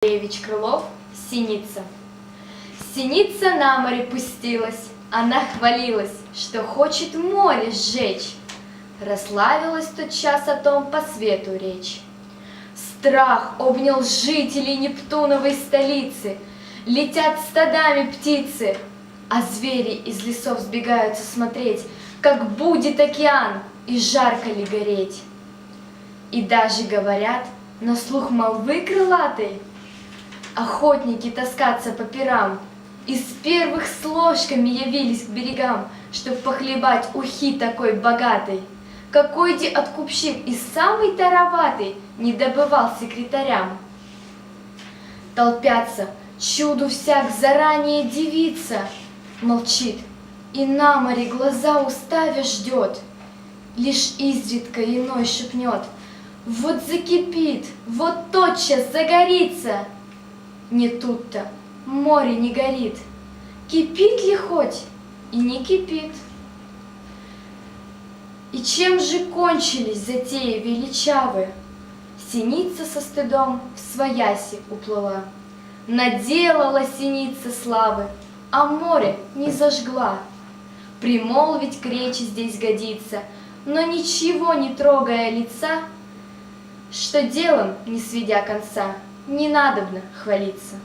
Андреевич Крылов, Синица. Синица на море пустилась, она хвалилась, что хочет море сжечь. Расславилась тотчас о том по свету речь. Страх обнял жителей Нептуновой столицы, летят стадами птицы, а звери из лесов сбегаются смотреть, как будет океан и жарко ли гореть. И даже говорят, на слух молвы крылатой, охотники таскаться по пирам, из первых с ложками явились к берегам, чтоб похлебать ухи такой богатой. Какой-де откупщик и самый тароватый не добывал секретарям. Толпятся, чуду всяк заранее дивится, молчит и на море глаза уставя ждет. Лишь изредка иной шепнет: вот закипит, вот тотчас загорится. Не тут-то, море не горит, кипит ли хоть и не кипит. И чем же кончились затеи величавы? Синица со стыдом всвояси уплыла. Наделала синица славы, а море не зажгла. Примолвить к речи здесь годится, но ничего не трогая лица, что делом, не сведя конца, не надобно хвалиться.